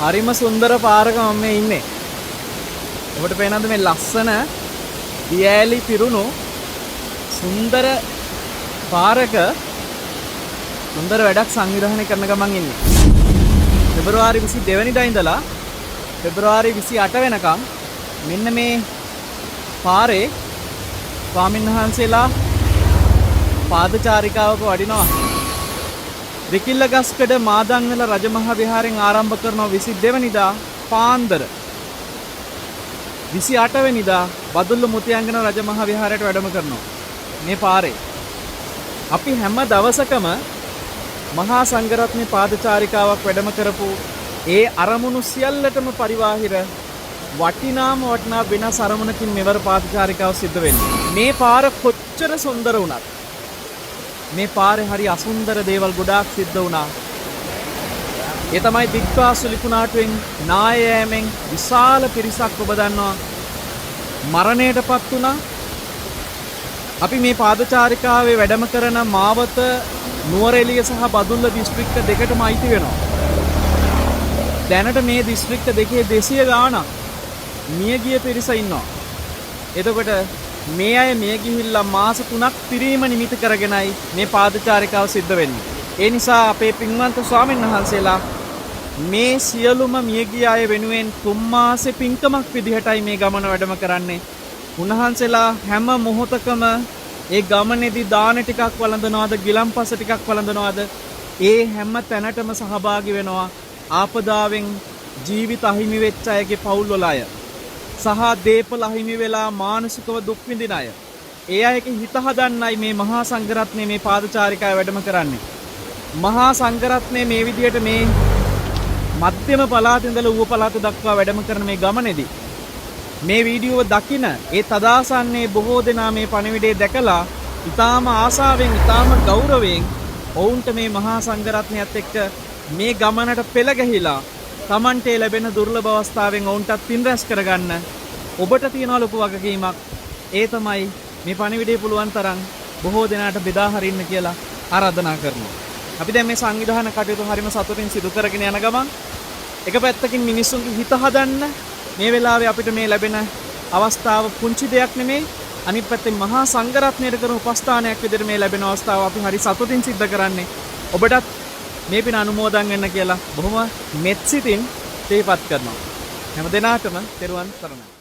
හරිම සුන්දර පාරක මම මේ ඉන්නේ. ඔබට පේනවද මේ ලස්සන දියඇලි පිරුණු සුන්දර පාරක සුන්දර වැඩක් සංවිධානය කරන ගමන් ඉන්නේ. පෙබරවාරි 22 වෙනිදා ඉඳලා පෙබරවාරි 28 වෙනකම් මෙන්න මේ පාරේ ස්වාමීන් වහන්සේලා පාදචාරිකාවක වඩිනවා. රිකිල්ලගස්කඩ මාදංගල රජමහා විහාරයෙන් ආරම්භ කරනවා 22 වෙනිදා පාන්දර. 28 වෙනිදා බදුල්ල මුතියංගන රජමහා විහාරයට වැඩම කරනවා. මේ පාරේ අපි හැම දවසකම මහා සංඝරත්නයේ පාදචාරිකාවක් වැඩම කරපු ඒ අරමුණු සියල්ලටම පරිවාහිර වටිනා වෙනස් අරමුණකින් මෙවර පාදචාරිකාව සිද්ධ වෙන්නේ. මේ පාර කොච්චර සුන්දර වුණත් මේ පාරේ හරි අසුන්දර දේවල් ගොඩාක් සිද්ධ වුණා. ඒ තමයි දික්පාසු ලිකුණාටුවෙන් නායෑමෙන් විශාල පිරිසක් ඔබ දන්නවා මරණයටපත් වුණා. අපි මේ පාදචාරිකාවේ වැඩම කරන මාවත නුවරඑළිය සහ බදුල්ල දිස්ත්‍රික්ක දෙකටම අයිති වෙනවා. දැනට මේ දිස්ත්‍රික්ක දෙකේ 200 ගාණක් මියගිය පිරිස ඉන්නවා. එතකොට මේ අය මිය ගිහිල්ලා මාස 3ක් පිරීම නිමිති කරගෙනයි මේ පාදචාරිකාව සිද්ධ වෙන්නේ. ඒ නිසා අපේ පින්වන්ත ස්වාමීන් වහන්සේලා මේ සියලුම මියගිය අය වෙනුවෙන් 3 මාසේ පින්කමක් විදිහටයි මේ ගමන වැඩම කරන්නේ. උන්වහන්සේලා හැම මොහොතකම ඒ ගමනේදී දාන ටිකක් වළඳනවාද, ගිලම්පස ටිකක් වළඳනවාද, ඒ හැම තැනටම සහභාගී වෙනවා. ආපදාවෙන් ජීවිත අහිමි වෙච්ච අයගේ පවුල්වල අය සහ දේපල අහිමි වෙලා මානසිකව දුක් විඳින අය. ඒ අයගේ හිත හදන්නයි මේ මහා සංඝරත්නයේ මේ පාදචාරිකාව වැඩම කරන්නේ. මහා සංඝරත්නයේ මේ විදියට මේ මධ්‍යම පළාත ඉඳලා ඌව පළාත දක්වා වැඩම කරන මේ ගමනේදී මේ වීඩියෝව දකින ඒ තදාසන්නේ බොහෝ දෙනා මේ පණිවිඩය දැකලා ඊටාම ආසාවෙන් ඊටාම ගෞරවයෙන් ඔවුන්ට මේ මහා සංඝරත්නයත් එක්ක මේ ගමනට පෙළ ගැහිලා තමන්ට ලැබෙන දුර්ලභ අවස්ථාවෙන් ඔවුන්ටත් පින් රැස් කරගන්න ඔබට තියෙන ලොකු වගකීමක්. ඒ තමයි මේ පණිවිඩය පුළුවන් තරම් බොහෝ දෙනාට බෙදා හරින්න කියලා ආරාධනා කරනවා. අපි දැන් මේ සංවිධාන කටයුතු හරිම සතුටින් සිදු කරගෙන යන ගමන් එක පැත්තකින් මිනිස්සුන්ගේ හිත හදන්න මේ වෙලාවේ අපිට මේ ලැබෙන අවස්ථාව පුංචි දෙයක් නෙමෙයි. අනිත් පැත්තෙන් මහා සංඝරත්නයට කරන උපස්ථානයක් විදිහට මේ ලැබෙන අවස්ථාව අපි හරි සතුටින් සිද්ධ කරන්නේ. ඔබටත් මේ පින අනුමෝදන් වෙන්න කියලා බොහොම මෙත් සිතින් තේපත් කරනවා. හැම දිනාටම තෙරුවන් සරණයි.